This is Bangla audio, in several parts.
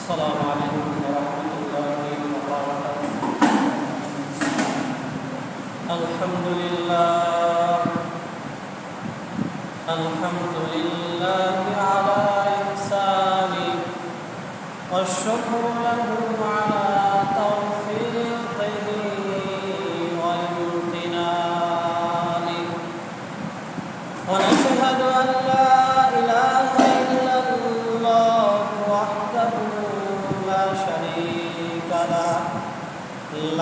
السلام عليكم ورحمة الله وبركاته. الحمد لله على إحسانه، والشكر له على توفيقه وامتنانه، ونشهد أن لا إله إلا الله وحده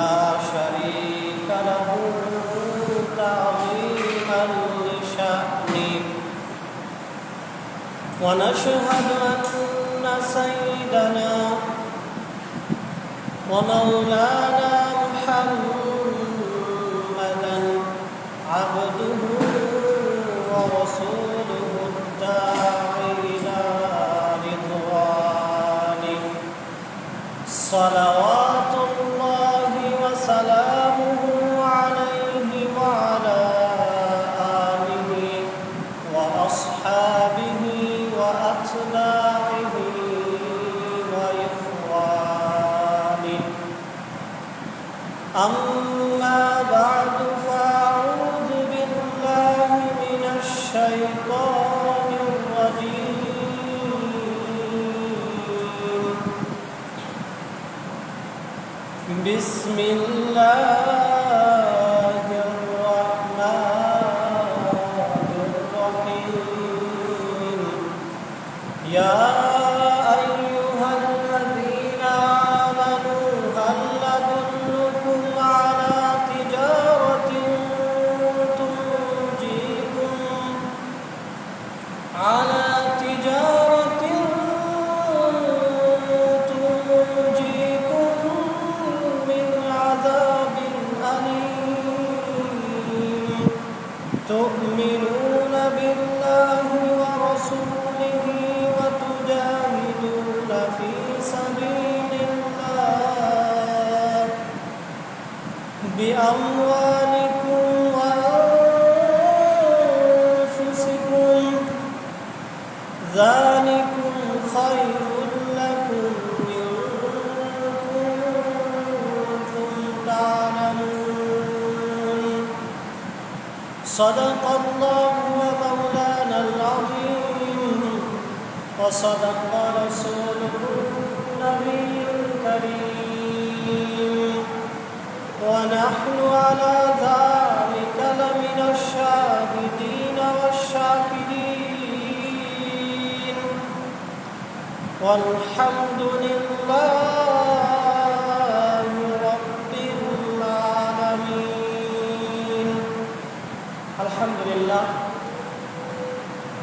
لا شريك له تعظيما لشأنه، ونشهد أن سيدنا ومولانا محمدا عبده ورسوله الداعي إلى رضوانه، صلوات الله وسلامه عليه وعلى آله وأصحابه وأتباعه وإخوانه. أما بعد، فأعوذ بالله من الشيطان الرجيم. بسم الله الرحمن الرحيم. يا أيها الذين آمنوا هل أدلكم على تجارة تنجيكم من عذاب أليم، تؤمنون بالله ورسوله وتجاهدون في سبيل الله بأموالكم وأنفسكم، ذلكم خير لكم إن كنتم تعلمون. صدق الله ومولانا العظيم، وصدق رسوله النبي الكريم، ونحن على ذلك لمن الشاهدين والشاكرين، والحمد لله رب العالمين। আলহামদুলিল্লাহ,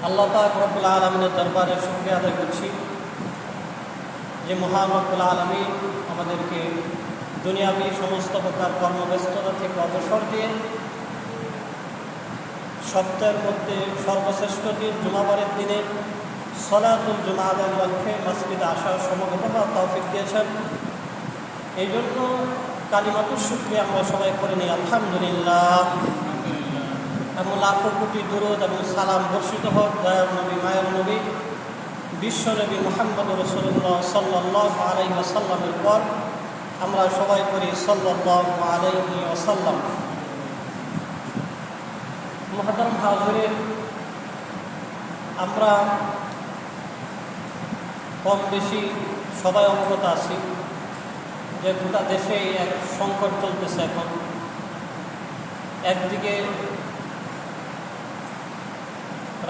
আল্লাহ পাক রব্বুল আলামিনের দরবারে শুকরিয়া আদায় করছি যে মহান রব্বুল আলামিন আমাদেরকে দুনিয়াবি সমস্ত প্রকার কর্মব্যস্ততা থেকে অবসর দিয়ে সপ্তাহের মধ্যে সর্বশ্রেষ্ঠ দিন জুমাবারের দিনে সলাতুল জুমা আদায়ের লক্ষ্যে মসজিদে আসার সমবেত হওয়ার তৌফিক দিয়েছেন। এই জন্য কালিমাতুশ শুকরিয়া আমরা সবাই করে নিই আলহামদুলিল্লাহ। এবং লাখো কোটি দুরূদ এবং সালাম বর্ষিত হোক দয়ার নবী মায়ের নবী বিশ্বনবী মুহাম্মদ রাসূলুল্লাহ সাল্লাল্লাহু আলাইহি ওয়াসাল্লামের পর আমরা সবাই করি সাল্লাল্লাহু আলাইহি ওয়াসাল্লাম। মুহতারাম হাজিরিন, আমরা কম বেশি সবাই অবগত আছি যে গোটা দেশেই এক সংকট চলতেছে। এখন একদিকে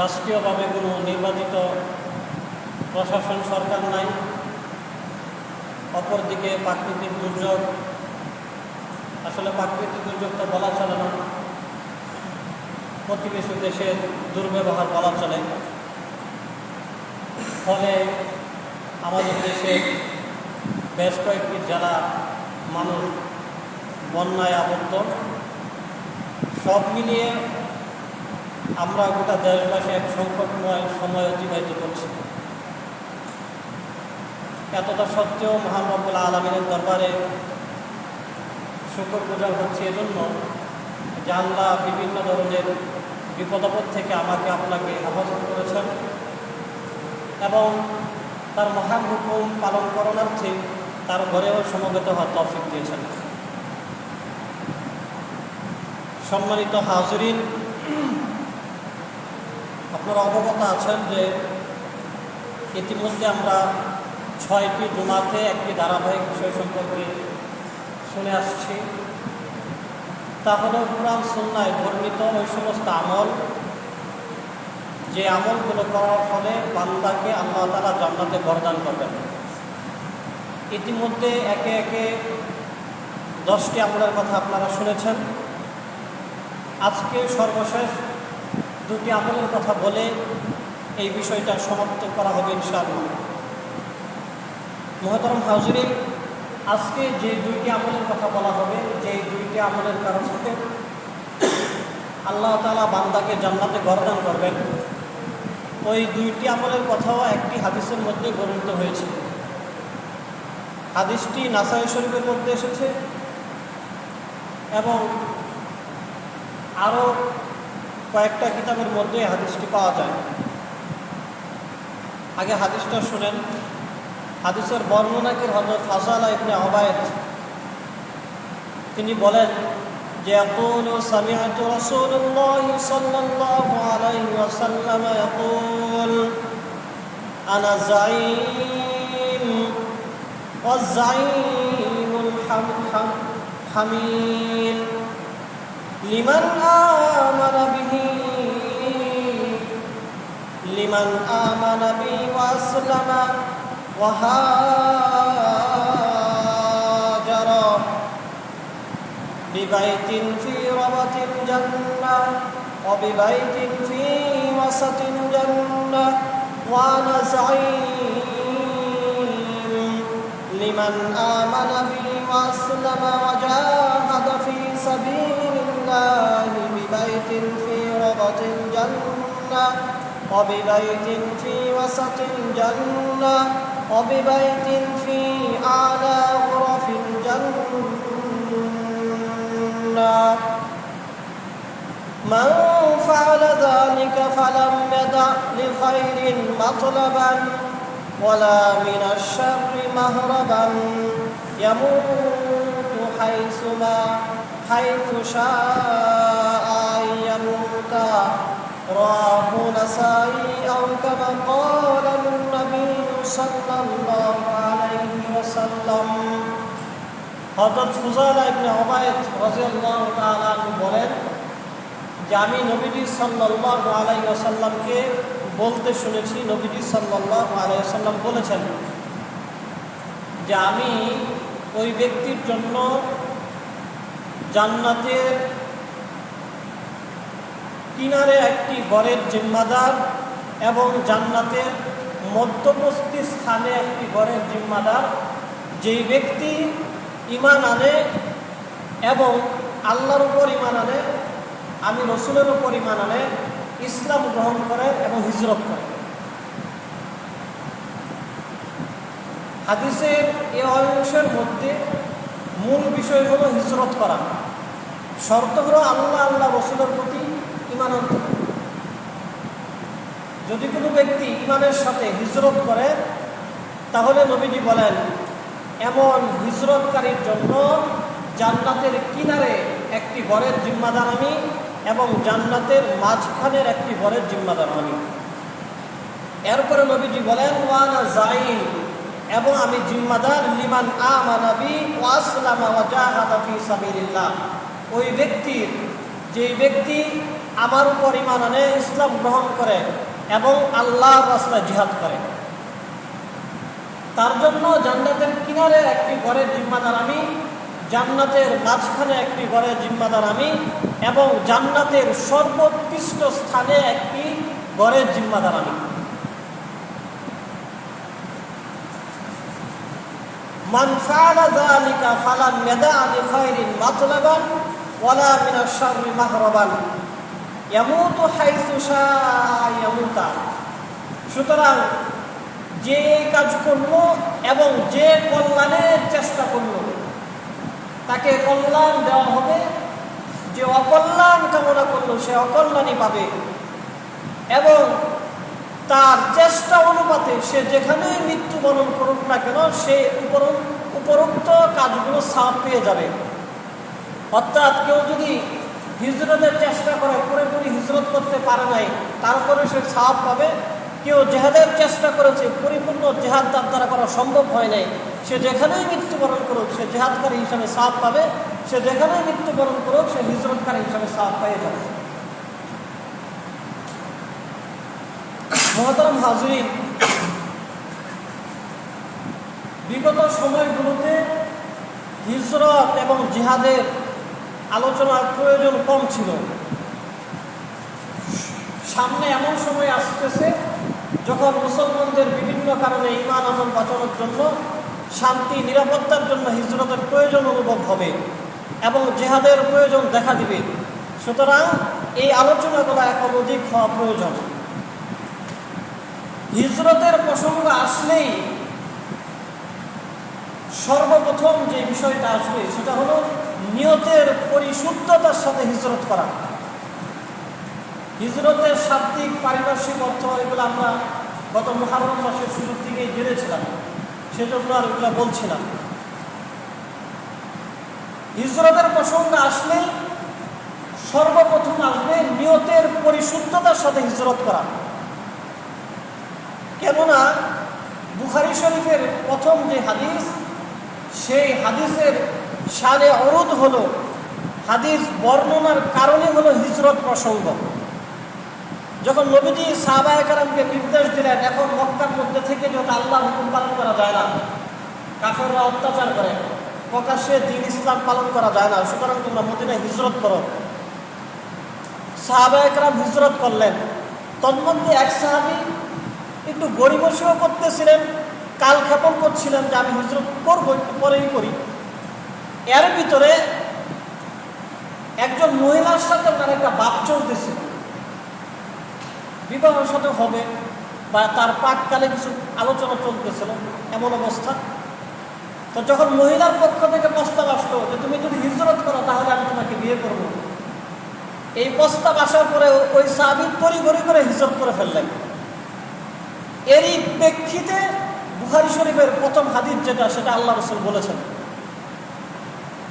রাষ্ট্রীয়ভাবে কোনো নির্বাচিত প্রশাসন সরকার নাই, অপরদিকে প্রাকৃতিক দুর্যোগ, আসলে প্রাকৃতিক দুর্যোগ তো বলা চলে না, প্রতিবেশী দেশের দুর্ব্যবহার বলা চলে। ফলে আমাদের দেশে বেশ কয়েকটি জেলা মানুষ বন্যায় আবদ্ধ। সব মিলিয়ে আমরা গোটা দেশবাসী এক সংকটময় সময় অতিবাহিত করছি। এতটা সত্ত্বেও মহান রব্বুল আলামিনের দরবারে শুকর পূজা হচ্ছে এজন্য যে আল্লাহ বিভিন্ন ধরনের বিপদাপদ থেকে আমাকে আপনাকে হেফাজত করেছেন এবং তার মহান হুকুম পালন করণার্থে তার ঘরেও সমবেত হওয়ার তৌফিক দিয়েছেন। সম্মানিত হাজিরিন, আপনারা অবগত আছেন যে ইতিমধ্যে আমরা 6টি জুমাতে একটি ধারাবাহিক বিষয় সম্পর্কে শুনে আসছি। তা হলো কুরআন সুন্নাহয় বর্ণিত ওই সমস্ত আমল, যে আমলগুলো করার ফলে বান্দাকে আল্লাহ তাআলা জান্নাতে বরদান করবেন। ইতিমধ্যে একে একে 10টি আমলের কথা আপনারা শুনেছেন। আজকে সর্বশেষ 2টি আমলের কথা বলে এই বিষয়টা সমাপ্ত করা হবে ইনশাআল্লাহ। মুহতারাম হাজিরিন, আজকে যে 2টি আমলের কথা বলা হবে, যে 2টি আমলের কারণে আল্লাহ তাআলা বান্দাকে জান্নাতে বরদান করবেন, ওই 2টি আমলের কথাও একটি হাদিসের মধ্যে বর্ণিত হয়েছে। হাদিসটি নাসাঈ শরীফের মধ্যে এসেছে এবং আরও কয়েকটা কিতাবের মধ্যে হাদিসটি পাওয়া যায়। আগে হাদিসটা শুনেন। হাদিসের বর্ণনাকারী হযরত ফাযালা ইবনে উবাইদ, তিনি বলেন যে ইয়াকুলু সামি'তু রাসূলুল্লাহ সাল্লাল্লাহু আলাইহি ওয়াসাল্লাম ইয়াকুল আনা যাঈম ওয়াজ-যাঈমুল হামিল লিমান আমানা বিহি ওয়া আসলামা ওয়া হাজারা বিবাইতিন ফি রাবাতিল জান্নাহ ওয়া বিবাইতিন ফি ওয়াসাতিল জান্নাহ ওয়া আনা যাঈম লিমান আমানা বিহি ওয়া আসলামা ওয়া জাহাদা ফি সাবিলিল্লাহি বিবাইতিন ফি রাবাতিল জান্নাহ ওয়া বিবাইতিন ফি ওয়াসাতিল জান্নাহ ওয়া বিবাইতিন ফি আ'লা গুরাফিল জান্নাহ মান ফা'আলা যালিকা ফালাম ইয়াদা' লি খায়রিন মাতলাবান ওয়ালা মিনাশ শাররি মাহরাবান ইয়ামুতু হাইথু শাআ ইয়ামুতা রাহু নাসাঈ আও কামা ক্বালা নবী সাল্লাল্লাহু আলাইহি ওয়াসাল্লাম। হযরত ফাযালা ইবনে উবাইদ রাদিয়াল্লাহু তাআলা আনহু বলেন যে আমি নবীজি সাল্লাল্লাহু আলাইহি ওয়াসাল্লামকে বলতে শুনেছি, নবীজি সাল্লাল্লাহু আলাইহি ওয়াসাল্লাম বলেছেন যে আমি ওই ব্যক্তির জন্য জান্নাতের কিনারে একটি ঘরের জিম্মাদার এবং জান্নাতের মধ্যবর্তী স্থানে একটি ঘরের জিম্মাদার, যেই ব্যক্তি ঈমান আনে এবং আল্লাহর উপর ঈমান আনে, আমি রসুলের উপর ঈমান আনে, ইসলাম গ্রহণ করে এবং হিজরত করে। হাদিসের এই অংশের মধ্যে মূল বিষয় হলো হিজরত করা। শর্ত হলো আল্লাহ রসুলের প্রতি ঈমান আনতে হবে। যদি কোনো ব্যক্তি ঈমানের সাথে হিজরত করে, তাহলে নবীজি বলেন এমন হিজরতকারীর জন্য জান্নাতের কিনারে একটি ঘরের জিম্মাদার আমি এবং জান্নাতের মাঝখানের একটি ঘরের জিম্মাদার আমি। এরপরে নবীজি বলেন ওয়া আনা যাঈম, এবং আমি জিম্মাদার লিমান আমানা বি ওয়া আসলামা ওয়া জাহাদা ফি সাবিলিল্লাহ, ওই ব্যক্তির, যেই ব্যক্তি আমার উপর ঈমান আনে, ইসলাম গ্রহণ করে এবং আল্লাহর রাস্তায় জিহাদ করে, তার জন্য জান্নাতের কিনারে একটি ঘরের জিম্মাদার আমি, জান্নাতের মাঝখানে একটি ঘরের জিম্মাদার আমি এবং জান্নাতের সর্বোৎকৃষ্ট স্থানে একটি ঘরের জিম্মাদার আমি। মান ফাআলা যালিকা ফালাম ইয়াদা' লি খায়রিন মাতলাবান ওয়ালা মিনাশ শাররি মাহরাবান ইয়ামুতু হাইথু শাআ ইয়ামুতা। সুতরাং যে এই কাজ করল এবং যে কল্যাণের চেষ্টা করল তাকে কল্যাণ দেওয়া হবে, যে অকল্যাণ কামনা করল সে অকল্যাণই পাবে। এবং তার চেষ্টা অনুপাতে সে যেখানেই মৃত্যুবরণ করুক না কেন সে উপরোক্ত কাজগুলো সওয়াব পেয়ে যাবে। অর্থাৎ কেউ যদি হিজরতের চেষ্টা করে, পুরোপুরি হিজরত করতে পারে নাই, তারপরে সে সওয়াব পাবে। কেউ জেহাদের চেষ্টা করেছে, পরিপূর্ণ জেহাদ তার দ্বারা করা সম্ভব হয় নাই, সে যেখানেই মৃত্যুবরণ করুক সে জেহাদকারী হিসাবে সওয়াব পাবে। সে যেখানেই মৃত্যুবরণ করুক সে হিজরতকারী হিসাবে সওয়াব পেয়ে যাবে। মুহতারাম হাজিরিন, বিগত সময়গুলোতে হিজরত এবং জিহাদের আলোচনার প্রয়োজন কম ছিল। সামনে এমন সময় আসতেছে যখন মুসলমানদের বিভিন্ন কারণে ঈমান আমল বাঁচানোর জন্য, শান্তি নিরাপত্তার জন্য হিজরতের প্রয়োজন অনুভব হবে এবং জিহাদের প্রয়োজন দেখা দিবে। সুতরাং এই আলোচনাগুলো এখন অধিক হওয়া প্রয়োজন। হিজরতের প্রসঙ্গ আসলেই সর্বপ্রথম যে বিষয়টা আসবে সেটা হলো নিয়তের পরিশুদ্ধতার সাথে হিজরত করা। হিজরতের শাব্দিক পারিপার্শ্বিক অর্থ এগুলো আমরা গত মুহররম মাসের শুরুর দিকেই জেনেছিলাম, সেজন্য আর এগুলো বলছিলাম। হিজরতের প্রসঙ্গ আসলেই সর্বপ্রথম আসবে নিয়তের পরিশুদ্ধতার সাথে হিজরত করা। কেননা বুখারী শরীফের প্রথম যে হাদিস, সেই হাদিসের শানে অরুদ হলো, হাদিস বর্ণনার কারণে হলো হিজরত প্রসঙ্গ। যখন নবীজি সাহাবায়ে কেরামকে নির্দেশ দিলেন, এখন মক্কার মধ্যে থেকে যখন আল্লাহর হুকুম পালন করা যায় না, কাফেররা অত্যাচার করে, প্রকাশ্যে দ্বীন ইসলাম পালন করা যায় না, সুতরাং তোমরা মদিনায় হিজরত করো। সাহাবায়ে কেরাম হিজরত করলেন। তন্মধ্যে এক সাহাবী একটু গরিবসীও করতেছিলেন, কাল ক্ষেপণ করছিলেন যে আমি হিজরত করবো, একটু পরেই করি। এর ভিতরে একজন মহিলার সাথে ওনার একটা বাপ চলতেছিল, বিবাহের সাথে হবে বা তার প্রাককালে কিছু আলোচনা চলতেছিল, এমন অবস্থা। তো যখন মহিলার পক্ষ থেকে প্রস্তাব আসলো যে তুমি যদি হিজরত করো তাহলে আমি তোমাকে বিয়ে করবো, এই প্রস্তাব আসার পরে ওই সাহাবী তড়িঘড়ি করে হিজরত করে ফেললেন। এরই প্রেক্ষিতে বুখারী শরীফের প্রথম হাদিস যেটা, সেটা আল্লাহ রাসূল বলেছেন।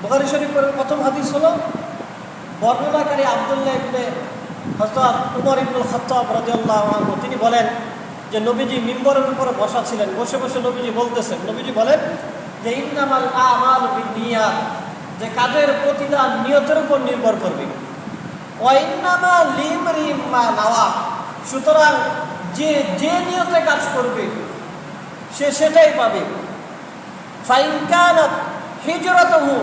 বুখারী শরীফের প্রথম হাদিস হলো, বর্ণনাকারী আব্দুল্লাহ ইবনে হযরত উমর ইবনুল খাত্তাব রাদিয়াল্লাহু আনহু, তিনি বলেন যে নবীজি মিম্বরের উপরে বসা ছিলেন, বসে বসে নবীজি বলতেছেন, নবীজি বলেন যে ইন্নামাল আমালু বিন্নিয়াত, যে কাজের প্রতিদান নিয়তের উপর নির্ভর করবে। ওয়া ইন্নামা লিমরিম মা নাওয়া, সুতরাং যে যে নিয়তে কাজ করবে সে সেটাই পাবে। ফাইন কানাত হিজরাতুহু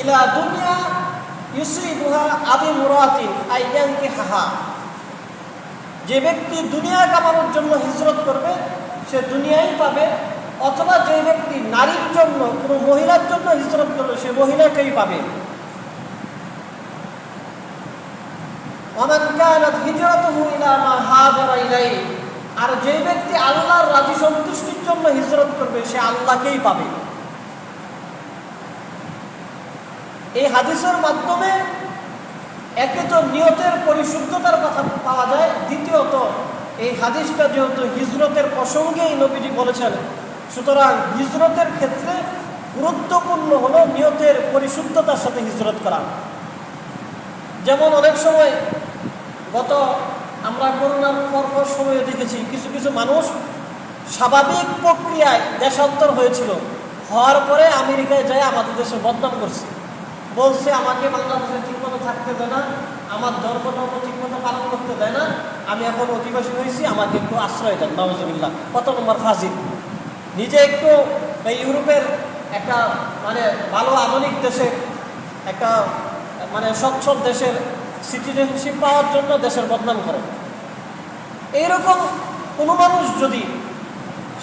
ইলা দুনিয়া ইউসরিবুহা আবি মুরাতিন আইয়ানকিহা, যে ব্যক্তি দুনিয়া কামানোর জন্য হিজরত করবে সে দুনিয়াই পাবে, অথবা যে ব্যক্তি নারীর জন্য, কোনো মহিলার জন্য হিজরত করবে সে মহিলাকেই পাবে। ওমান কানাত হিজরাতুহু ইলা মা হাজারা ইলাইহি, আর যে ব্যক্তি আল্লাহর রাজি সন্তুষ্টির জন্য হিজরত করবে সে আল্লাহকেই পাবে। এই হাদিসের মাধ্যমে একে তো নিয়তের পরিশুদ্ধতার কথা পাওয়া যায়, দ্বিতীয়ত এই হাদিসটা যেহেতু হিজরতের প্রসঙ্গেই নবীজি বলেছেন, সুতরাং হিজরতের ক্ষেত্রে গুরুত্বপূর্ণ হলো নিয়তের পরিশুদ্ধতার সাথে হিজরত করা। যেমন অনেক সময় গত আমরা করোনার পরপর সময়ে দেখেছি কিছু কিছু মানুষ স্বাভাবিক প্রক্রিয়ায় দেশান্তর হয়েছিল, হওয়ার পরে আমেরিকায় যায় আমাদের দেশে বদনাম করছে, বলছে আমাকে বাংলাদেশে ঠিকমতো থাকতে দেয় না, আমার ধর্মধর্ম ঠিকমতো পালন করতে দেয় না, আমি এখন অধিবাসী হয়েছি, আমাকে একটু আশ্রয় দেন। নাউজুবিল্লাহ, কত নম্বর ফাজিল। নিজে একটু ইউরোপের একটা মানে ভালো আধুনিক দেশে, একটা মানে সচ্ছল দেশের সিটিজেনশিপ পাওয়ার জন্য দেশের বদনাম করে। এইরকম কোনো মানুষ যদি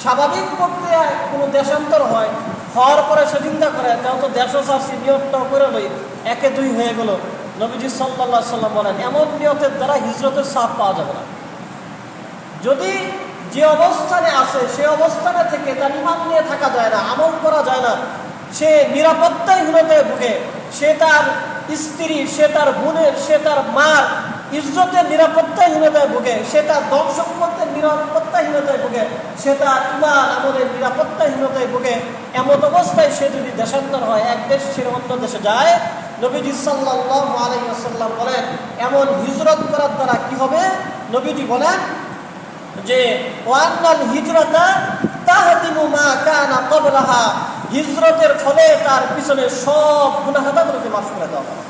স্বাভাবিক প্রক্রিয়ায় কোনো দেশান্তর হয়, হওয়ার পরে সে চিন্তা করে যেহেতু দেশও চাচ্ছি নিয়তটাও করে লই, একে দুই হয়ে গেল, নবীজি সাল্লাল্লাহু আলাইহি সাল্লাম বলেন এমন নিয়তের দ্বারা হিজরতের সওয়াব পাওয়া যাবে না। যদি যে অবস্থানে আছে সে অবস্থানে থেকে তার ঈমান নিয়ে থাকা যায় না, আমল করা যায় না, সে নিরাপত্তাহীনতায় ভুগে, সে তার স্ত্রী, সে তার বোনের, সে তার মার ইজ্জতের নিরাপত্তাহীনতায় ভোগে, সে তার ধন সম্পদের নিরাপত্তাহীনতায় ভোগে, সে তার ঈমান আমলের নিরাপত্তাহীনতায় ভোগে, এমন অবস্থায় সে যদি দেশান্তর হয়, এক দেশ ছেড়ে অন্য দেশে যায়, নবীজি সাল্লাল্লাহু আলাইহি ওয়াসাল্লাম বলেন এমন হিজরত করার দ্বারা কি হবে? নবীজি বলেন যে ওয়ান্নাল হিজরাতা তাহদিমু মা কানা ক্বাবলাহা, হিজরতের ফলে তার পিছনে সব গুনাহ খাতাগুলোকে মাফ করে দেওয়া হবে।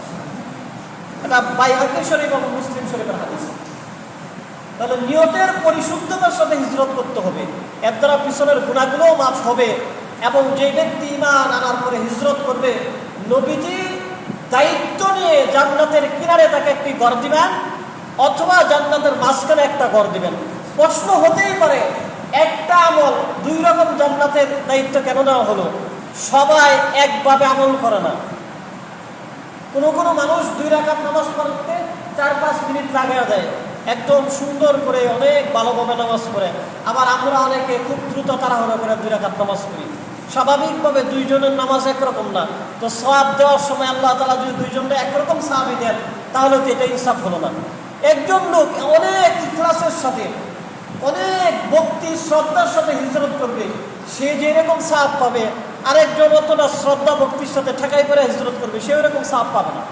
এটা বাইহাকী শরীফ এবং মুসলিম শরীফের হাদিস। তাহলে নিয়তের পরিশুদ্ধতার সাথে হিজরত করতে হবে, এর দ্বারা পিছনের গুনাহগুলোও মাফ হবে। এবং যে ব্যক্তি ঈমান আনার পরে হিজরত করবে, নবীজি দায়িত্ব নিয়ে জান্নাতের কিনারে তাকে একটি ঘর দিবেন অথবা জান্নাতের মাঝখানে একটা ঘর দিবেন। প্রশ্ন হতেই পারে একটা আমল দুই রকম জান্নাতের দায়িত্ব কেন নেওয়া হলো? সবাই একভাবে আমল করে না। কোনো মানুষ 2 রাকাত নামাজ পড়তে 4-5 মিনিট লাগায়া দেয়, একদম সুন্দর করে অনেক ভালোভাবে নামাজ পড়ে। আবার আমরা অনেকে খুব দ্রুত তাড়াহুড়ো করে 2 রাকাত নামাজ পড়ি। স্বাভাবিকভাবে দুইজনের নামাজ একরকম না, তো সওয়াব দেওয়ার সময় আল্লাহ তাআলা যদি দুইজনকে একরকম সওয়াবই দেন তাহলে তো এটা ইনসাফ হলো না। একজন লোক অনেক ইখলাসের সাথে অনেক ভক্তি শ্রদ্ধার সাথে হিজরত করবে, সে যেরকম সওয়াব পাবে, আরেকজন অতটা শ্রদ্ধা ভক্তির সাথে ঠেকাই করে হিজরত করবে, সে ওরকম সওয়াব পাবে না।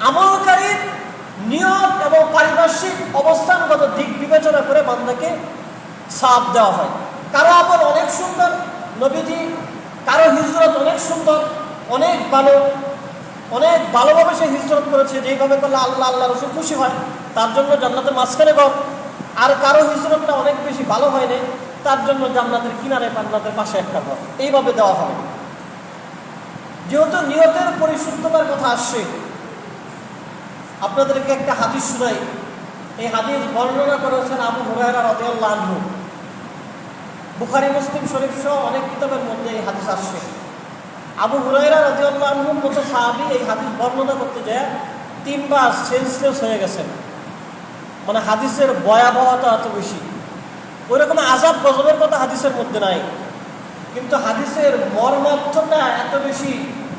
আমলকারীর নিয়ত এবং পারিপার্শ্বিক অবস্থানগত দিক বিবেচনা করে বান্দাকে সওয়াব দেওয়া হয়। কারো আমল অনেক সুন্দর, নবীজি কারো হিজরত অনেক সুন্দর, অনেক ভালো, অনেক ভালোভাবে সে হিজরত করেছে, যেইভাবে করলে আল্লাহ রাসূল খুশি হয়, তার জন্য জান্নাতের মাঝখানে ঘর। আর কারো হিজরতটা অনেক বেশি ভালো হয়নি, তার জন্য জান্নাতের কিনারে জান্নাতের পাশে একটা ঘর, এইভাবে দেওয়া হবে। যেহেতু নিয়তের পরিশুদ্ধতার কথা আসছে, আপনাদেরকে একটা হাদিস শোনাই। এই হাদিস বর্ণনা করেছেন আবু হুরায়রা রাদিয়াল্লাহু আনহু। বুখারী মুসলিম শরীফ সহ অনেক কিতাবের মধ্যে এই হাদিস আসছে। আবু হুরায়রা রাদিয়াল্লাহু আনহুর মতো সাহাবী এই হাদিস বর্ণনা করতে যায় 3 বার সেন্সলেস হয়ে গেছেন। মানে হাদিসের ভয়াবহতা এত বেশি, ওইরকম আযাব গজবের কথা হাদিসের মধ্যে নাই, কিন্তু হাদিসের মর্মার্থটা এত বেশি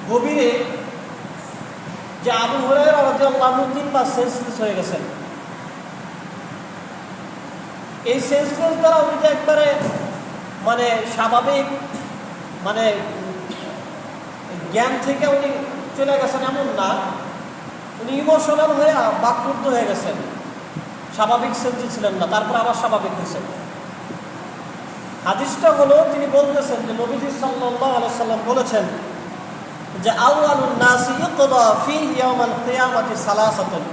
গভীরে যে আবু হুরায়রা রাদিয়াল্লাহু আনহু 3 বার সেন্সলেস হয়ে গেছেন। এই সেন্সলেস দ্বারা উনি যে একবারে মানে স্বাভাবিক মানে জ্ঞান থেকে উনি চলে গেছেন এমন না, উনি ইমোশনাল হয়ে বাকরুদ্ধ হয়ে গেছেন, স্বাভাবিক সেন্সে ছিলেন না, তারপর আবার স্বাভাবিক হয়েছেন। হাদিসটা হলো তিনি বলতেছেন যে নবীজি সাল্লাল্লাহু আলাইহি সাল্লাম বলেছেন যে আউয়ালুন নাসি ইকদা ফিহি ইয়াউমাল কিয়ামাতি সালাসাতুন,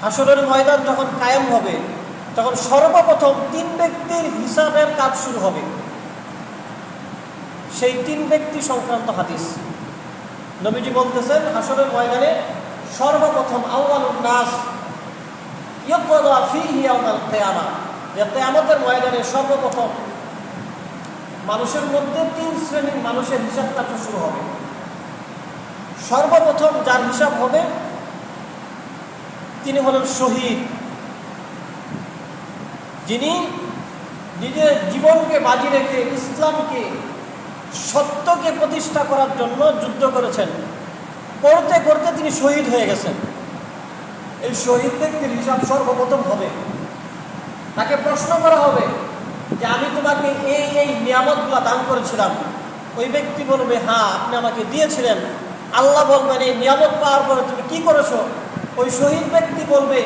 হাশরের ময়দান যখন কায়েম হবে তখন সর্বপ্রথম 3 ব্যক্তির হিসাবের কাজ শুরু হবে। সেই 3 ব্যক্তি সংক্রান্ত হাদিস নবীজি বলতেছেন হাশরের ময়দানে সর্বপ্রথম আউয়ালুন নাস ইকদা ফিহি ইয়াউমাল কিয়ামা, কিয়ামতের ময়দানে সর্বপ্রথম মানুষের মধ্যে 3 শ্রেণীর মানুষের হিসাব কার্য শুরু হবে। সর্বপ্রথম যার হিসাব হবে তিনি হলেন শহীদ, যিনি নিজের জীবনকে বাজি রেখে ইসলামকে সত্যকে প্রতিষ্ঠা করার জন্য যুদ্ধ করেছেন, করতে করতে তিনি শহীদ হয়ে গেছেন। এই শহীদ ব্যক্তির হিসাব সর্বপ্রথম হবে। তাকে প্রশ্ন করা হবে যে আমি তোমাকে এই নিয়ামতগুলো দান করেছিলাম। ওই ব্যক্তি বলবে হ্যাঁ আপনি আমাকে দিয়েছিলেন। আল্লাহ বলবেন এই নিয়ামত পাওয়ার পরে তুমি কি করেছো? ওই শহীদ ব্যক্তি বলবে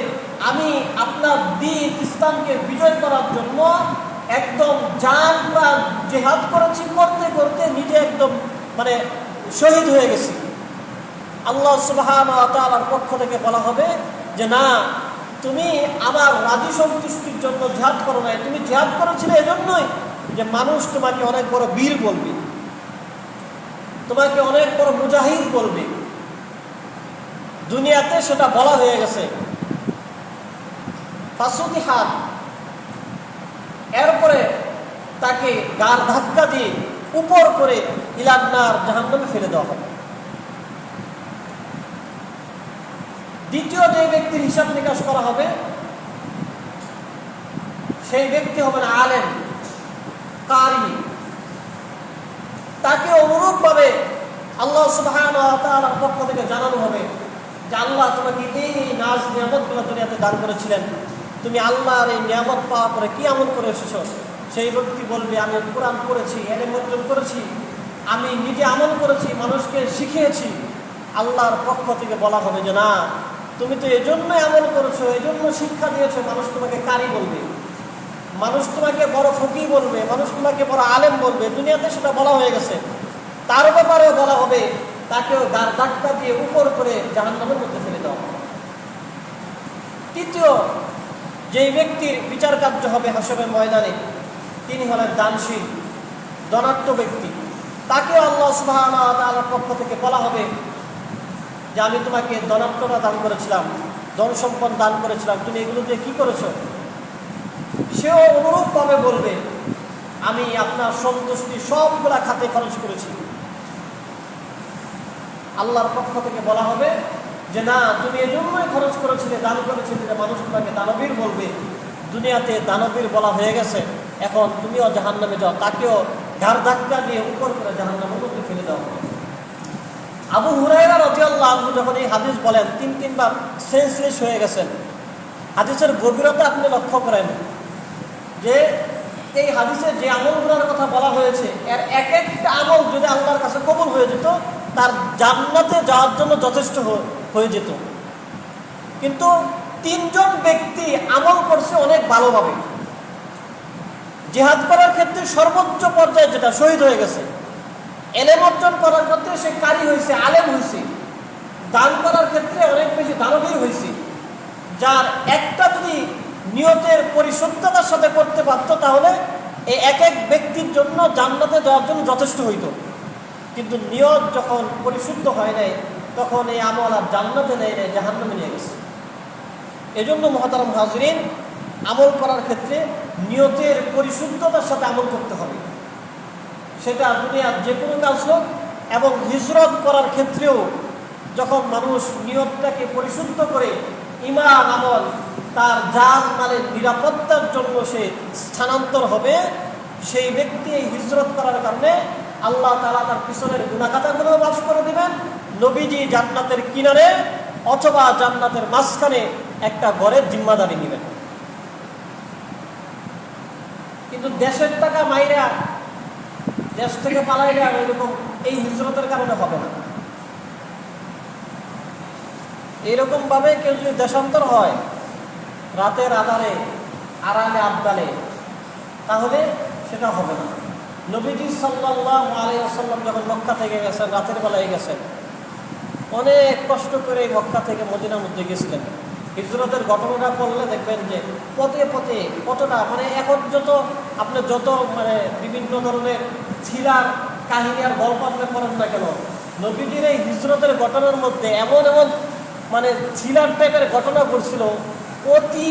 আমি আপনার দ্বীন ইসলামকে বিজয় করার জন্য একদম জান প্রাণ জিহাদ করেছি, করতে করতে নিজে একদম মানে শহীদ হয়ে গেছি। আল্লাহ সুবহানাহু ওয়া তাআলার পক্ষ থেকে বলা হবে যে না, তুমি আমার রাজি সন্তুষ্টির জন্য জিহাদ করো নাই, তুমি জিহাদ করেছিলে এজন্যই যে মানুষ তোমাকে অনেক বড় বীর বলবে, তোমাকে অনেক বড় মুজাহিদ বলবে। দুনিয়াতে সেটা বলা হয়ে গেছে। ফাসুতিহাত, এরপরে তাকে গার ধাক্কা দিয়ে উপর করে ইলান্নার জাহান্নামে ফেলে দেওয়া হবে। দ্বিতীয় যে ব্যক্তির হিসাব নিকাশ করা হবে সেই ব্যক্তি হবেন আলেম, কারি। তাকে অনুরূপভাবে আল্লাহ সুবহানাহু ওয়া তাআলার পক্ষ থেকে জানানো হবে যে আল্লাহ তোমাকে এই নাজ নিয়ামতগুলো দুনিয়াতে দান করেছিলেন, তুমি আল্লাহর এই নিয়ামত পাওয়ার পরে কি আমল করে এসেছো? সেই ব্যক্তি বলবে, আমি কোরআন পড়েছি, ইলম অর্জন করেছি, আমি নিজে আমল করেছি, মানুষকে শিখিয়েছি। আল্লাহর পক্ষ থেকে বলা হবে যে না, তুমি তো এজন্যই আমল করেছো, এজন্য শিক্ষা দিয়েছো। মানুষ তোমাকে কারি বলবে, মানুষ তোমাকে বড় ফকিহ বলবে, মানুষ তোমাকে বড় আলেম বলবে। দুনিয়াতে সেটা বলা হয়ে গেছে। তার ব্যাপারেও বলা হবে, তাকেও গার ধাক্কা দিয়ে উপর করে জাহান্নামের মধ্যে ফেলে দেওয়া হবে। তৃতীয় যেই ব্যক্তির বিচার কার্য হবে হাসরের ময়দানে, তিনি হলেন দানশীল, ধনাঢ্য ব্যক্তি। তাকেও আল্লাহ সুবহানাহু ওয়া তাআলার পক্ষ থেকে বলা হবে যে আমি তোমাকে ধনাঢ্যতা দান করেছিলাম, ধন সম্পদ দান করেছিলাম, তুমি এগুলো দিয়ে কী করেছো? সেও অনুরূপভাবে বলবে, আমি আপনার সন্তুষ্টি সবগুলা খাতে খরচ করেছি। আল্লাহর পক্ষ থেকে বলা হবে যে না, তুমি এজন্যই খরচ করেছিলে, দান করেছিলে যে মানুষ তোমাকে দানবীর বলবে। দুনিয়াতে দানবীর বলা হয়ে গেছে, এখন তুমিও জাহান্নামে যাও। তাকেও ঘাড় ধাক্কা দিয়ে উপর করে জাহান্নামের মধ্যে ফেলে দেওয়া হবে। আবু হুরায়রা রাদিয়াল্লাহু আনহু যখন এই হাদিস বলেন, তিনবার সেন্সলেস হয়ে গেছেন। হাদিসের গভীরতা আপনি লক্ষ্য করেন যে এই হাদিসে যে আমলগুলোর কথা বলা হয়েছে, এর এক একটা আমল যদি আল্লাহর কাছে কবুল হয়ে যেত, তার জান্নাতে যাওয়ার জন্য যথেষ্ট হয়ে যেত। কিন্তু তিনজন ব্যক্তি আমল করছে অনেক ভালোভাবে। জিহাদ করার ক্ষেত্রে সর্বোচ্চ পর্যায়ে যেটা শহীদ হয়ে গেছে, ইলম অর্জন করার ক্ষেত্রে সে কারি হয়েছে, আলেম হয়েছে, দান করার ক্ষেত্রে অনেক বেশি দানবীর হয়েছে। যার একটা যদি নিয়তের পরিশুদ্ধতার সাথে করতে পারত, তাহলে এই এক এক ব্যক্তির জন্য জান্নাতে যাওয়ার জন্য যথেষ্ট হইত। কিন্তু নিয়ত যখন পরিশুদ্ধ হয় নাই, তখন এই আমল আর জান্নাতে নেয় নাই, জাহান্নামে নিয়ে গেছে। এজন্য মুহতারাম হাজরিন, আমল করার ক্ষেত্রে নিয়তের পরিশুদ্ধতার সাথে আমল করতে হবে। সেটা দুনিয়ার যে কোনো কাজ হোক, এবং হিজরত করার ক্ষেত্রেও যখন মানুষ নিয়তটাকে পরিশুদ্ধ করে ঈমান আমল, তার জান মালের নিরাপত্তার জন্য সে স্থানান্তর হবে, সেই ব্যক্তি এই হিজরত করার কারণে আল্লাহ তাআলা তার পিছনের গুনাহগাতাগুলো মাফ করে দিবেন। নবীজি জান্নাতের কিনারে অথবা জান্নাতের মাঝখানে একটা ঘরের জিম্মাদারি নেবেন। কিন্তু দেশের টাকা মাইরা দেশ থেকে পালাইলে এরকম এই হিজরতের কারণে হবে না। এইরকম ভাবে কেউ যদি দেশান্তর হয় রাতের আধারে, আড়ালে আবদালে, তাহলে সেটা হবে না। নবীজি সাল্লাল্লাহু আলাইহি ওয়াসাল্লাম যখন মক্কা থেকে গেছেন, রাতের বেলায় গেছেন, অনেক কষ্ট করে মক্কা থেকে মদিনার মধ্যে গেছিলেন। হিজরতের ঘটনাটা পড়লে দেখবেন যে পথে পথে কতটা, মানে এখন যত বিভিন্ন ধরনের ছিলার কাহিনী আর গল্প আপনি পড়েন না কেন, নবীজির এই হিজরতের ঘটনার মধ্যে এমন এমন ছিলার টাইপের ঘটনা ঘটছিল, অতি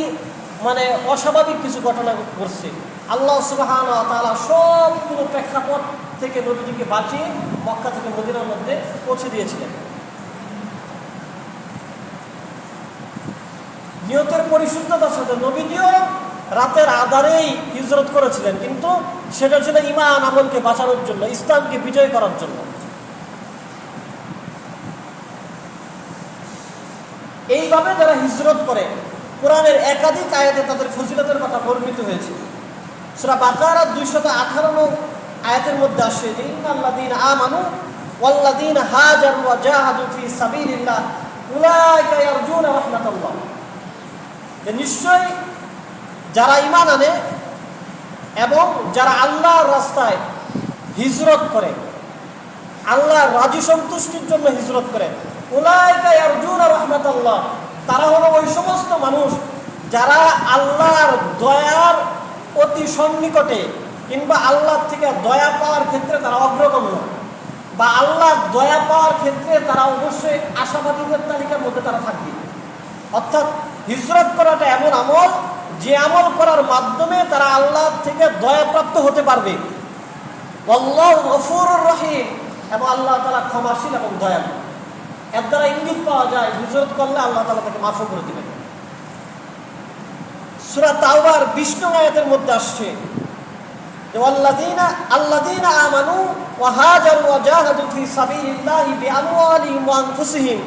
অস্বাভাবিক কিছু ঘটনা ঘটছে। আল্লাহ সুবহানাহু ওয়া তাআলা সবগুলো প্রেক্ষাপট থেকে নবীজিকে বাঁচিয়ে মক্কা থেকে মদিনার মধ্যে পৌঁছে দিয়েছিলেন। নিয়তের পরিশুদ্ধতার সাথে নবীজিও রাতের আধারেই হিজরত করেছিলেন, কিন্তু সেটা ছিল ঈমান আমলকে বাঁচানোর জন্য, ইসলামকে বিজয় করার জন্য। এইভাবে যারা হিজরত করে, কোরআনের একাধিক আয়াতে তাদের ফজিলতের কথা বর্ণিত হয়েছে। সূরা বাকারা 218 নং আয়াতের মধ্যে আসে যে ইন্নাল্লাযীনা আমানু ওয়াল্লাযীনা হাজারু ওয়া জাহাদু ফি সাবিলিল্লাহ উলাইকা ইয়ারজুনা রাহমাতাল্লাহ। যে নিশ্চয় যারা ঈমান আনে এবং যারা আল্লাহর রাস্তায় হিজরত করে, আল্লাহর রাজি সন্তুষ্টির জন্য হিজরত করে, উলাইকা ইয়ারজুনা রাহমাতাল্লাহ, তারা হলো ওই সমস্ত মানুষ যারা আল্লাহর দয়ার অতি সন্নিকটে, কিংবা আল্লাহর থেকে দয়া পাওয়ার ক্ষেত্রে তারা অগ্রগণ্য, বা আল্লাহর দয়া পাওয়ার ক্ষেত্রে তারা অবশ্যই আশাবাদীদের তালিকার মধ্যে তারা থাকবে। অর্থাৎ হিজরত করাটা এমন আমল, যে আমল করার মাধ্যমে তারা আল্লাহর থেকে দয়াপ্রাপ্ত হতে পারবে। আল্লাহু গফুরুর রহিম, এবং আল্লাহ তাআলা ক্ষমাশীল এবং দয়ালু। এর দ্বারা ইঙ্গিত পাওয়া যায় হিজরত করলে আল্লাহ তাআলা তাকে মাফ করে দিবেন। সূরা তাওবার 20 নং আয়াতের মধ্যে আসছে আল্লাযীনা আমানু ওয়া হাজারু ওয়া জাহাদু ফি সাবিলিল্লাহি বিআমওয়ালিহিম ওয়া আনফুসিহিম,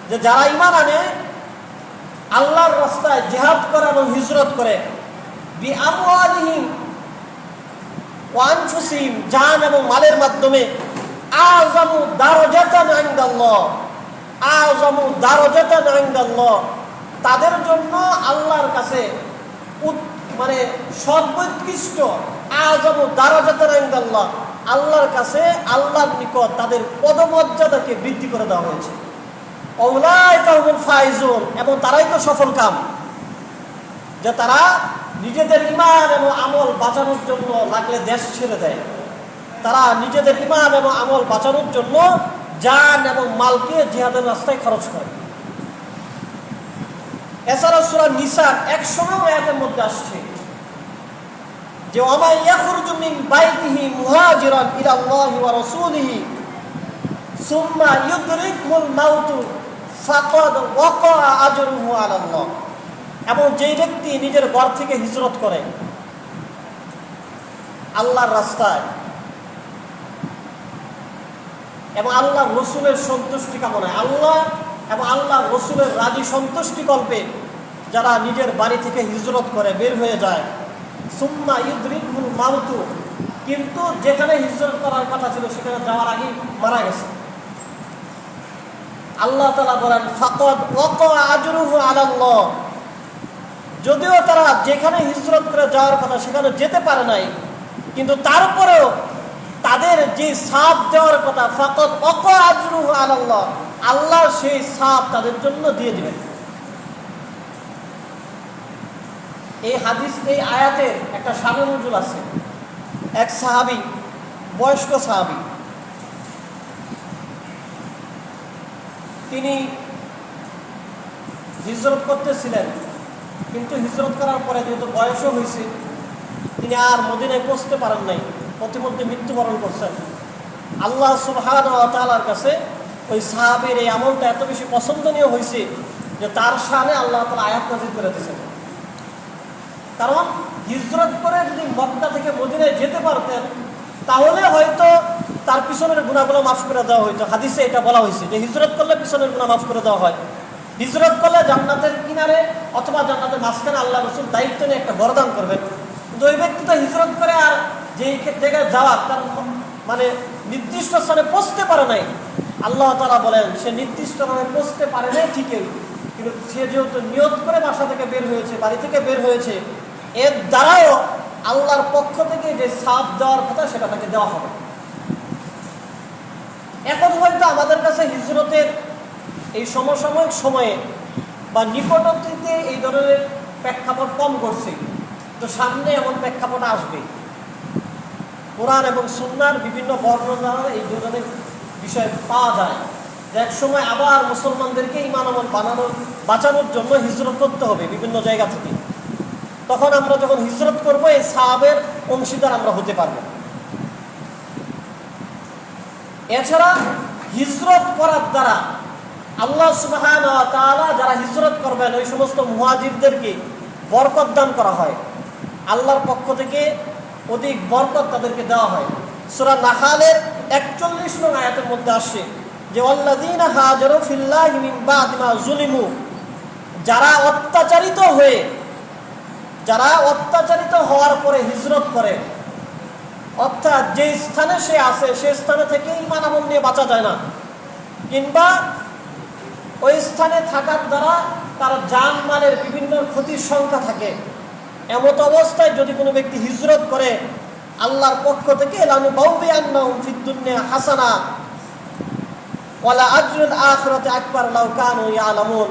যে যারা ঈমান আনে, আল্লাহর রাস্তায় জিহাদ করে এবং হিজরত করে, বিআমওয়ালিহিম ওয়া আনফুসিহিম, জান এবং মালের মাধ্যমে, আযমু দারাজাতান ইনদাল্লাহ, আযমু দারাজাতান ইনদাল্লাহ, তাদের জন্য আল্লাহর কাছে মানে সর্বোৎকৃষ্ট, আযমু দারাজাতান ইনদাল্লাহ, আল্লাহর কাছে, আল্লাহর নিকট তাদের পদমর্যাদাকে বৃদ্ধি করে দেওয়া হয়েছে। উলাইকা হুমুল ফাইজুন, এবং তারাই তো সফল কাম, যে তারা নিজেদের ঈমান এবং আমল বাঁচানোর জন্য লাগলে দেশ ছেড়ে দেয়, তারা নিজেদের ঈমান এবং আমল বাঁচানোর জন্য জান এবং মালকে জিহাদের রাস্তায় খরচ করে। এছাড়া সূরা নিসার 100 আয়াতের মধ্যে আসছে যে ওয়া ইয়াখরুজু মিন বাইতিহি মুহাজিরান ইলাল্লাহি ওয়া রাসূলিহি সুম্মা ইউদরিকুল মাউতু ফাকাদ ওয়াকা আজরুহু আলাল্লাহ, এবং যেই ব্যক্তি নিজের ঘর থেকে হিজরত করে আল্লাহর রাস্তায় এবং আল্লাহর রসুলের সন্তুষ্টি কামনায়, আল্লাহ এবং আল্লাহর রসুলের রাজি সন্তুষ্টি কল্পে যারা নিজের বাড়ি থেকে হিজরত করে বের হয়ে যায়, সুম্মা ইউদরিকুল মাউতু, কিন্তু যেখানে হিজরত করার কথা ছিল সেখানে যাওয়ার আগেই মারা গেছে, আল্লাহ তাআলা বলেন ফাকাদ ওয়াকা আজরুহু আলাল্লাহ, যদিও তারা যেখানে হিজরত করে যাওয়ার কথা সেখানে যেতে পারে নাই, কিন্তু তারপরেও তাদের যে সাপ দেওয়ার কথা, ফাকাদ ওয়াকা আজরুহু আলাল্লাহ, আল্লাহ সেই সাপ তাদের জন্য দিয়ে দিবেন। এই হাদিস, এই আয়াতের একটা শানে নজুল আছে। এক সাহাবী, বয়স্ক সাহাবী, তিনি হিজরত করতেছিলেন, কিন্তু হিজরত করার পরে যেহেতু বয়সও হয়েছে, তিনি আর মদিনায় পৌঁছতে পারেন নাই, প্রতিমধ্যে মৃত্যুবরণ করছেন। আল্লাহ সুবহানাহু ওয়া তাআলার কাছে ওই সাহাবীর এই আমলটা এত বেশি পছন্দনীয় হয়েছে যে তার শানে আল্লাহ তাআলা আয়াত নাযিল করে দিয়েছেন। কারণ হিজরত করে যদি মক্কা থেকে মদিনায় যেতে পারতেন তাহলে হয়তো তার পিছনের গুনাহগুলো মাফ করে দেওয়া হইতো। হাদিসে এটা বলা হয়েছে যে হিজরত করলে পিছনের গুনাহ মাফ করে দেওয়া হয়, হিজরত করলে জান্নাতের কিনারে অথবা জান্নাতের মাঝখানে আল্লাহ রাসূল দায়িত্ব নিয়ে একটা বরদান করবেন। কিন্তু ওই ব্যক্তি তো হিজরত করে আর যেই জায়গায় যাওয়ার তার মানে নির্দিষ্ট স্থানে পৌঁছতে পারে নাই, আল্লাহ তাআলা বলেন সে নির্দিষ্ট স্থানে পৌঁছতে পারে নাই ঠিকই, কিন্তু সে যেহেতু নিয়ত করে বাসা থেকে বের হয়েছে, বাড়ি থেকে বের হয়েছে, এর দ্বারাও আল্লাহর পক্ষ থেকে যে সাপ দেওয়ার কথা সেটা তাকে দেওয়া হবে। এখন হয়তো আমাদের কাছে হিজরতের এই সমসাময়িক সময়ে বা নিকটবর্তীতে এই ধরনের প্রেক্ষাপট কম করছে, তো সামনে এমন প্রেক্ষাপট আসবে। কোরআন এবং সুন্নাহর বিভিন্ন বর্ণনা এই ধরনের বিষয় পাওয়া যায় যে এক সময় আবার মুসলমানদেরকে ঈমান আমল বাঁচানোর জন্য হিজরত করতে হবে বিভিন্ন জায়গা থেকে। তখন আমরা যখন হিজরত করব এই সাহাবের অংশীদার আমরা হতে পারবো। এছাড়া হিজরত করার দ্বারা আল্লাহ সুবহানাহু ওয়া তাআলা যারা হিজরত করবেন ওই সমস্ত মুহাজিরদেরকে বরকত দান করা হয়, আল্লাহর পক্ষ থেকে অধিক বরকত তাদেরকে দেওয়া হয়। সূরা নাহলের 41 নং আয়াতের মধ্যে আসে যে ওয়াল্লাযীনা হাজারু ফিল্লাহি মিন বাদি মা যুলিমু, যারা অত্যাচারিত হওয়ার পরে হিজরত করে, অর্থাৎ যে স্থানে সে আছে সে স্থানে থেকে ঈমান আমল নিয়ে বাঁচা যায় না, কিংবা ওই স্থানে থাকার দ্বারা তার জান মালের বিভিন্ন ক্ষতির সংখ্যা থাকে, এমত অবস্থায় যদি কোনো ব্যক্তি হিজরত করে আল্লাহর পক্ষ থেকে লানুবাউবিয়ান্নাহুম ফিদ দুনিয়া হাসানা ওয়ালা আজরুল আখিরাতি আকবার লাউ কানু ইয়ালামুন,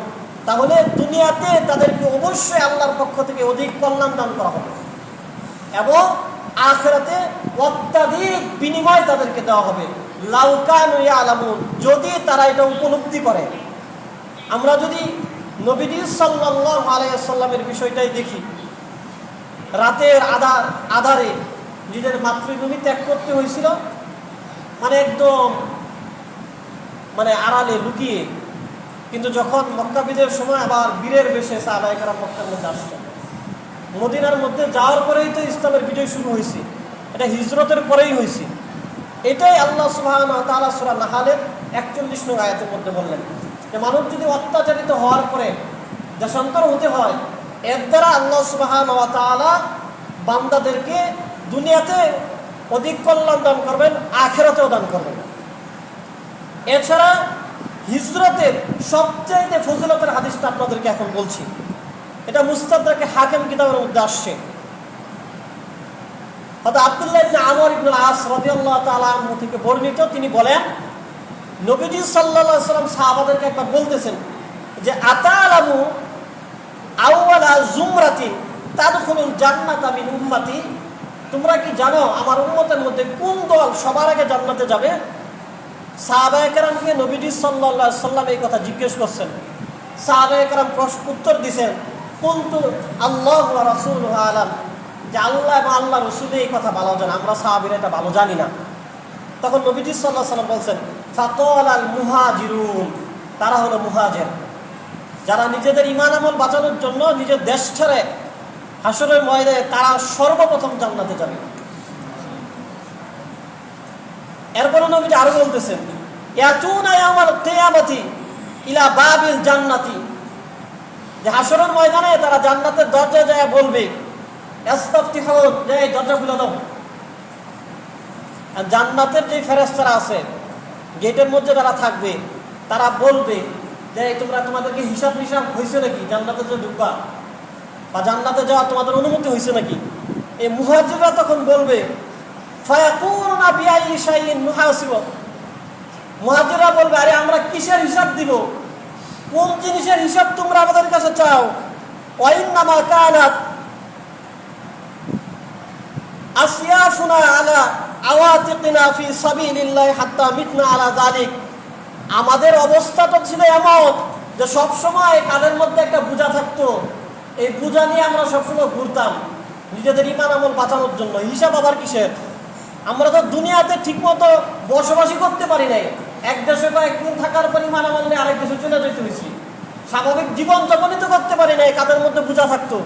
তাহলে দুনিয়াতে তাদেরকে অবশ্যই আল্লাহর পক্ষ থেকে অধিক কল্যাণ দান করা হবে এবং আখিরাতে অত্যাধিক বিনিময় তাদেরকে দেওয়া হবে লাউ কানু ইয়ালামুন, যদি তারা এটা উপলব্ধি করে। আমরা যদি নবীজি সাল্লাল্লাহু আলাইহি ওয়াসাল্লামের বিষয়টাই দেখি, রাতের আধারে নিজের মাতৃভূমি ত্যাগ করতে হয়েছিল, মানে একদম আড়ালে লুকিয়ে, কিন্তু যখন মক্কা বিজয়ের সময় আবার বীরের বেশে সাহাবায়ে কেরাম মক্কার মধ্যে আসছেন, মদিনার মধ্যে যাওয়ার পরেই তো ইসলামের বিজয় শুরু হয়েছে, এটা হিজরতের পরেই হয়েছে। এটাই আল্লাহ সুবহানাহু ওয়া তাআলা সূরা নাহলের 41 নং আয়াতের মধ্যে বললেন যে মানুষ যদি অত্যাচারিত হওয়ার পরে দেশান্তর হতে হয়, এর দ্বারা আল্লাহ সুবহানাহু ওয়া তাআলা বান্দাদেরকে দুনিয়াতে অধিক কল্যাণ দান করবেন, আখিরাতেও দান করবেন। এছাড়া হিজরতের সবচাইতে ফজিলতের হাদিসটা আপনাদেরকে এখন বলছি, এটা মুস্তাদরাকে হাকিম কিতাবের মধ্যে আসছে। হযরত আব্দুল্লাহ ইবনে আমর ইবনে আস রাদিয়াল্লাহু তাআলা আনহু থেকে বর্ণিত, তিনি বলেন নবীজি সাল্লাল্লাহু আলাইহি ওয়াসাল্লাম সাহাবাদেরকে একবার বলতেছেন যে আতালামু আউওয়ালা জুমরাতিন তাদখুলুল জান্নাতা মিন উম্মতি, তোমরা কি জানো আমার উম্মতের মধ্যে কোন দল সবার আগে জান্নাতে যাবে? সাহাবায়ে কেরামকে নবীজি সাল্লাল্লাহু আলাইহি ওয়াসাল্লাম এই কথা জিজ্ঞেস করছেন। সাহাবায়ে কেরাম উত্তর দিয়েছেন কুনতু আল্লাহু ওয়া রাসূলুহু আলাম, যে আল্লাহ এবং আল্লাহ রাসূল এই কথা ভালো জানে, আমরা সাহাবীরা এটা ভালো জানি না। তখন নবীজি সাল্লাল্লাহু আলাইহি ওয়াসাল্লাম বলছেন ফাকালাল মুহাজিরুন, তারা হলো মুহাজির, যারা নিজেদের ঈমান আমল বাঁচানোর জন্য নিজের দেশ ছেড়ে হাসরের ময়দানে তারা সর্বপ্রথম জান্নাতে যাবে। এরপর নবীজি আরো বলতেছেন ইয়াতুনা ইয়াউমাল কিয়ামাতি ইলা বাবিল জান্নাতি, যে হাসরের ময়দানে তারা জান্নাতের দরজায় যায় বলবে ইস্তাফতিহুন, যে এই দরজা খুলে দাও। আর জান্নাতের যে ফেরেশতারা আছে গেটের মধ্যে যারা থাকবে তারা বলবে যে তোমরা তোমাদেরকে হিসাব নিসাব হয়েছে নাকি, জান্নাতে যে ঢুকবা বা জান্নাতে যাওয়া তোমাদের অনুমতি হয়েছে নাকি? এই মুহাজিররা তখন বলবে ফায়াকুনা বিআইয়ি শাইইন মুহাসিব, মুহাজিররা বলবে আরে আমরা কিসের হিসাব দিব, কোন জিনিসের হিসাব তোমরা আমাদের কাছে চাও? ওয়াইন্নামা কানাত আসিয়াফুনা আলা আওয়াতিকিনা ফি সাবিলিল্লাহি হাত্তা মিতনা আলা যালিক, আমাদের অবস্থা তো ছিল এমন যে সবসময় কাঁধের মধ্যে একটা বোঝা থাকতো, এই বোঝা নিয়ে আমরা সবসময় ঘুরতাম নিজেদের ঈমান আমল বাঁচানোর জন্য। হিসাব আবার কিসের? আমরা তো দুনিয়াতে ঠিকমতো বসবাসই করতে পারি নাই, এক দেশে কয়েকদিন থাকার পর ঈমান আমল নিয়ে আরেক দেশে চলে যেতে হয়েছি, স্বাভাবিক জীবন যাপনই তো করতে পারি নাই, কাঁধের মধ্যে বোঝা থাকতো,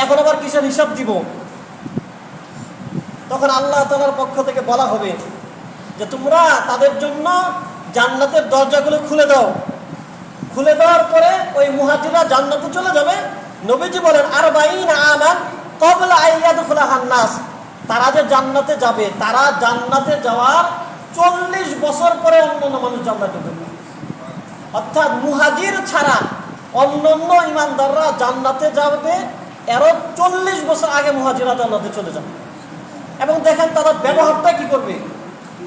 এখন আবার কিসের হিসাব দিব? তখন আল্লাহ তাআলার পক্ষ থেকে বলা হবে যে তোমরা তাদের জন্য জান্নাতের দরজাগুলো খুলে দাও। খুলে দেওয়ার পরে ওই মুহাজিররা জান্নাতে চলে যাবে। নবীজি বলেন আরবাঈনা আমান ক্বাবলা আইয়াদখুলাহান নাস, তারা যে জান্নাতে যাবে তারা জান্নাতে যাওয়ার 40 বছর পরে অন্যান্য মানুষ জান্নাতে ঢুকবে। অর্থাৎ মুহাজির ছাড়া অন্যান্য ঈমানদাররা জান্নাতে যাবে এরও 40 বছর আগে মুহাজিররা জান্নাতে চলে যাবে। এবং দেখেন তারা ব্যবহারটা কি করবে,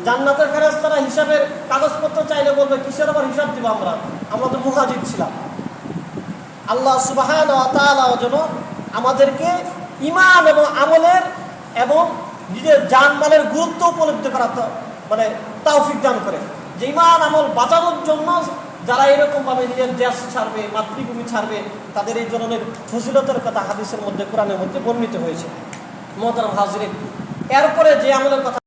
জান্নাতের ফেরেশতারা হিসাবের কাগজপত্র চাইলে বলবে কিসের আবার হিসাব দিব, আমরা তো মুহাজির ছিলাম। আল্লাহ সুবহানাহু ওয়া তাআলা যেন আমাদেরকে ঈমান এবং আমলের এবং নিজের জানমালের গুরুত্ব উপলব্ধি করার মানে তৌফিক দান করে, যে ঈমান আমল বাঁচানোর জন্য যারা এরকমভাবে নিজের দেশ ছাড়বে, মাতৃভূমি ছাড়বে, তাদের এই ধরনের ফজিলতের কথা হাদিসের মধ্যে, কোরআনের মধ্যে বর্ণিত হয়েছে। মুহতারাম হাজিরিন, এরপরে যে আমলের কথা